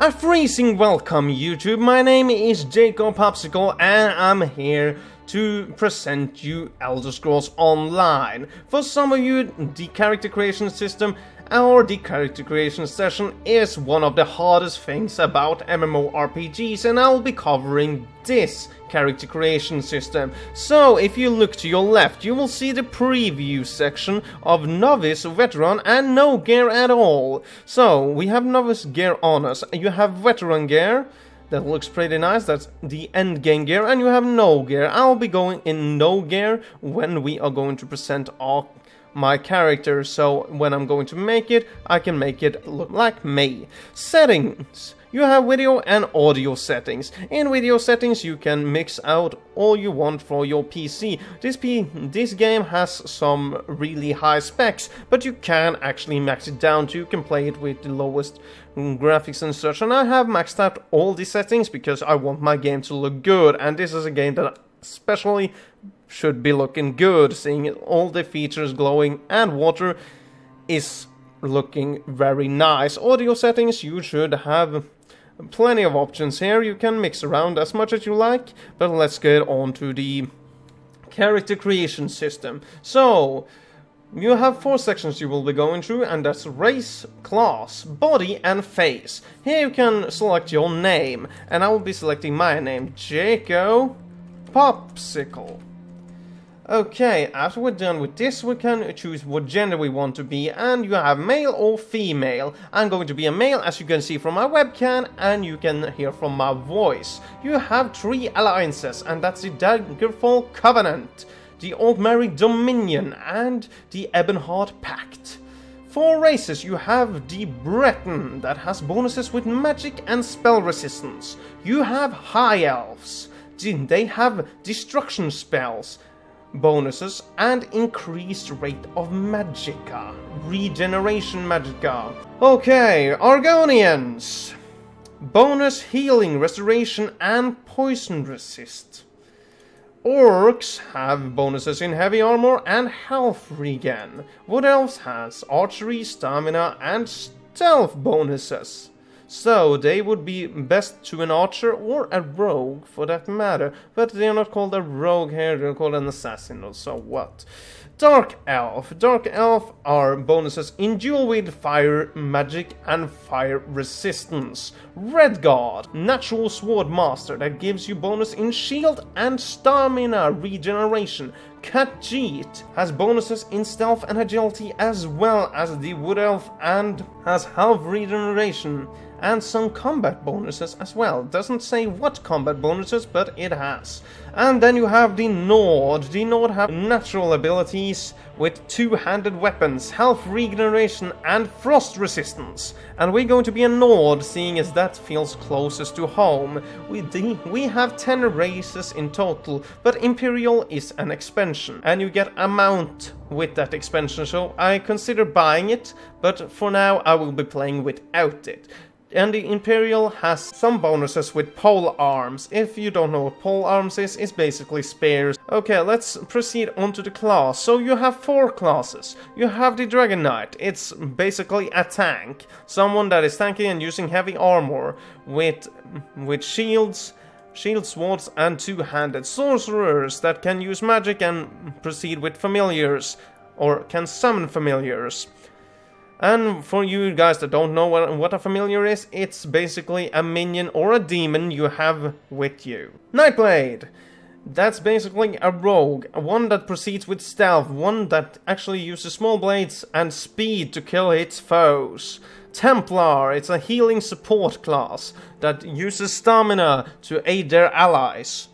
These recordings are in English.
A freezing welcome, YouTube. My name is Jakopopsicle and I'm here to present you Elder Scrolls Online. For some of you, the character creation system or the character creation session is one of the hardest things about MMORPGs, and I'll be covering this character creation system. So if you look to your left, you will see the preview section of Novice, Veteran and no gear at all. So we have Novice gear on us, you have Veteran gear. That looks pretty nice, that's the end game gear, and you have no gear. I'll be going in no gear when we are going to present my character, so when I'm going to make it, I can make it look like me. Settings. You have video and audio settings. In video settings you can mix out all you want for your PC. This game has some really high specs, but you can actually max it down so you can play it with the lowest graphics and such. And I have maxed out all the settings because I want my game to look good, and this is a game that especially should be looking good, seeing all the features glowing and water is looking very nice. Audio settings, you should have plenty of options here. You can mix around as much as you like, but let's get on to the character creation system. So you have 4 sections you will be going through, and that's race, class, body and face. Here you can select your name, and I will be selecting my name, Jakopopsicle. Okay, after we're done with this, we can choose what gender we want to be, and you have male or female. I'm going to be a male, as you can see from my webcam, and you can hear from my voice. You have 3 alliances, and that's the Daggerfall Covenant, the Altmerry Dominion, and the Ebonheart Pact. 4 races, you have the Breton, that has bonuses with magic and spell resistance. You have High Elves, they have destruction spells, bonuses and increased rate of magicka, regeneration magicka. Okay, Argonians, bonus healing, restoration and poison resist. Orcs have bonuses in heavy armor and health regen. Wood Elves has archery, stamina and stealth bonuses. So they would be best to an archer or a rogue for that matter, but they are not called a rogue here, they're called an assassin or so what. Dark Elf are bonuses in duel with fire magic and fire resistance. Redguard, natural sword master, that gives you bonus in shield and stamina regeneration. Khajiit has bonuses in stealth and agility as well as the Wood Elf, and has health regeneration and some combat bonuses as well. Doesn't say what combat bonuses, but it has. And then you have the Nord. The Nord have natural abilities with 2-handed weapons, health regeneration and frost resistance. And we're going to be a Nord, seeing as that feels closest to home. We have 10 races in total, but Imperial is an expansion, and you get a mount with that expansion, so I consider buying it, but for now I will be playing without it. And the Imperial has some bonuses with pole arms. If you don't know what pole arms is, it's basically spears. Okay, let's proceed on to the class. So you have 4 classes. You have the Dragon Knight. It's basically a tank. Someone that is tanky and using heavy armor with shields, swords and 2-handed. Sorcerers that can use magic and proceed with familiars, or can summon familiars. And for you guys that don't know what a familiar is, it's basically a minion or a demon you have with you. Nightblade! That's basically a rogue, one that proceeds with stealth, one that actually uses small blades and speed to kill its foes. Templar, it's a healing support class that uses stamina to aid their allies.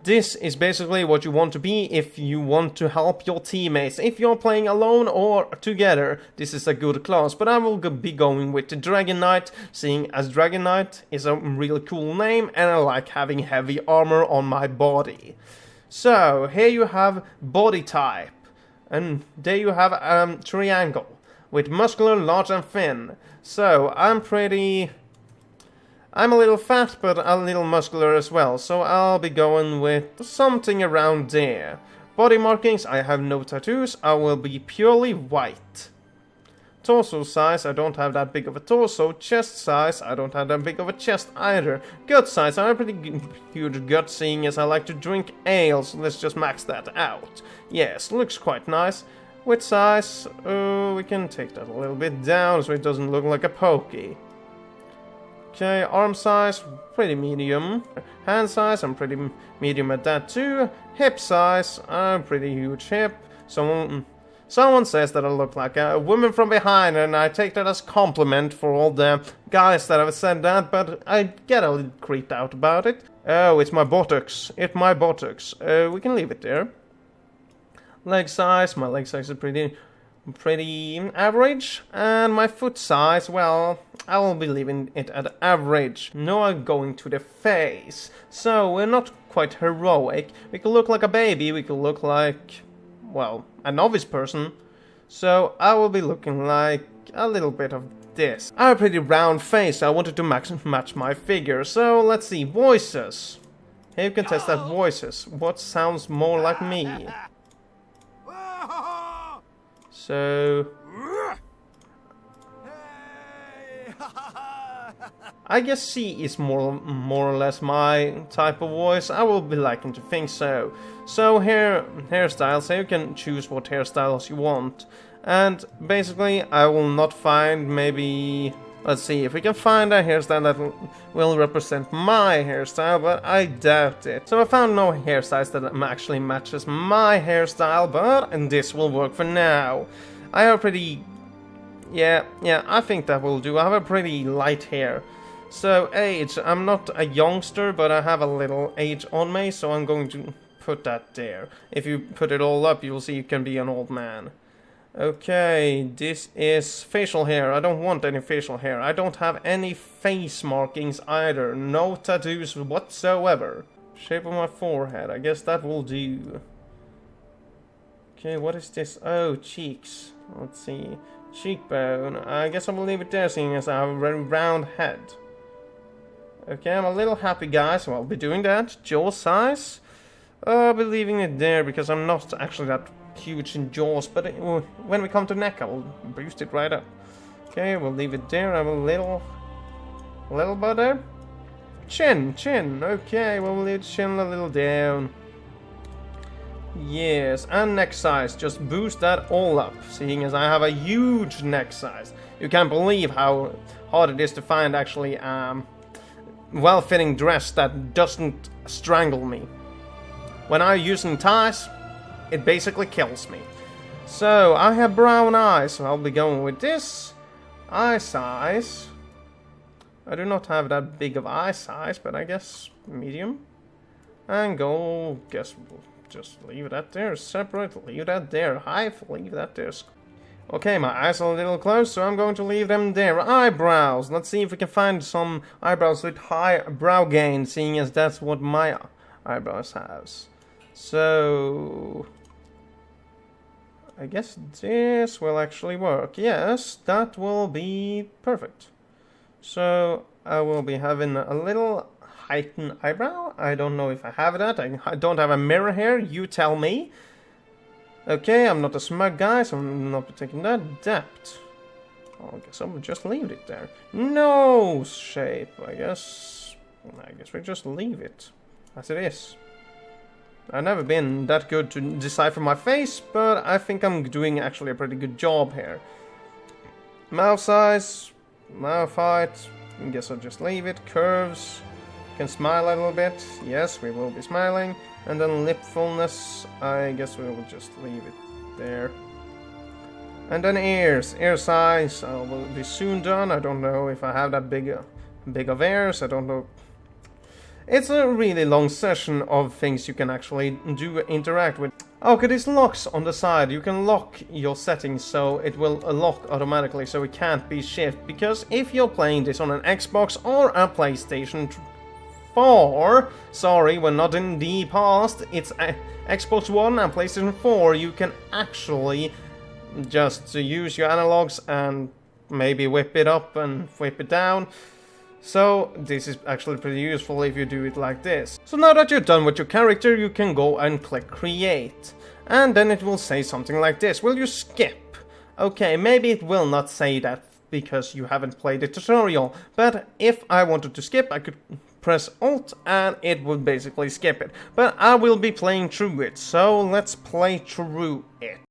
This is basically what you want to be if you want to help your teammates. If you're playing alone or together, this is a good class, but I will be going with the Dragon Knight, seeing as Dragon Knight is a really cool name and I like having heavy armor on my body. So, here you have body type, and there you have triangle, with muscular, large and thin. So, I'm a little fat, but a little muscular as well, so I'll be going with something around there. Body markings, I have no tattoos, I will be purely white. Torso size, I don't have that big of a torso. Chest size, I don't have that big of a chest either. Gut size, I have a pretty huge gut, seeing as I like to drink ale, so let's just max that out. Yes, looks quite nice. Width size, we can take that a little bit down so it doesn't look like a pokey. Okay, arm size, pretty medium. Hand size, I'm pretty medium at that too. Hip size, I'm pretty huge hip. Someone says that I look like a woman from behind, and I take that as compliment for all the guys that have said that, but I get a little creeped out about it. Oh, it's my buttocks. It's my buttocks. We can leave it there. Leg size, my leg size is pretty average, and my foot size, well, I will be leaving it at average. Now going to the face. So we're not quite heroic. We could look like a baby, we could look like, well, a novice person. So I will be looking like a little bit of this. I have a pretty round face, so I wanted to match my figure. So let's see, voices. Here you can test that voices. What sounds more like me? So I guess C is more or less my type of voice. I will be liking to think so. So hairstyles, so you can choose what hairstyles you want. And basically I will not find, maybe, let's see if we can find a hairstyle that will represent my hairstyle, but I doubt it. So I found no hairstyles that actually matches my hairstyle, but and this will work for now. I have a pretty, yeah, I think that will do. I have a pretty light hair. So age, I'm not a youngster, but I have a little age on me, so I'm going to put that there. If you put it all up, you'll see you can be an old man. Okay, this is facial hair. I don't want any facial hair. I don't have any face markings either. No tattoos whatsoever. Shape of my forehead. I guess that will do. Okay, what is this? Oh, cheeks. Let's see. Cheekbone. I guess I will leave it there, seeing as I have a very round head. Okay, I'm a little happy guy, so I'll be doing that. Jaw size. I'll be leaving it there because I'm not actually that huge in jaws, but when we come to neck, I will boost it right up. Okay, we'll leave it there. I have a little bit there. Chin. Okay, we'll leave chin a little down. Yes, and neck size. Just boost that all up, seeing as I have a huge neck size. You can't believe how hard it is to find actually well-fitting dress that doesn't strangle me. When I'm using ties, it basically kills me. So I have brown eyes, so I'll be going with this. Eye size. I do not have that big of eye size, but I guess medium. And guess we'll just leave that there. Separate, leave that there. Height, leave that there. Okay, my eyes are a little close, so I'm going to leave them there. Eyebrows. Let's see if we can find some eyebrows with high brow gain, seeing as that's what my eyebrows have. So I guess this will actually work. Yes, that will be perfect. So I will be having a little heightened eyebrow. I don't know if I have that. I don't have a mirror here. You tell me. Okay, I'm not a smug guy, so I'm not taking that. Depth. I guess I'll just leave it there. Nose shape. I guess we just leave it as it is. I've never been that good to decipher my face, but I think I'm doing actually a pretty good job here. Mouth size, mouth height, I guess I'll just leave it. Curves, can smile a little bit, yes, we will be smiling. And then lip fullness, I guess we will just leave it there. And then ears, ear size, I will be soon done. I don't know if I have that big of ears, I don't know. It's a really long session of things you can actually interact with. Okay, these locks on the side, you can lock your settings so it will lock automatically, so it can't be shifted. Because if you're playing this on an Xbox or a PlayStation 4, sorry, we're not in the past, it's Xbox One and PlayStation 4, you can actually just use your analogs and maybe whip it up and whip it down. So this is actually pretty useful if you do it like this. So now that you're done with your character, you can go and click create. And then it will say something like this. Will you skip? Okay, maybe it will not say that because you haven't played the tutorial, but if I wanted to skip, I could press Alt and it would basically skip it. But I will be playing through it, so let's play through it.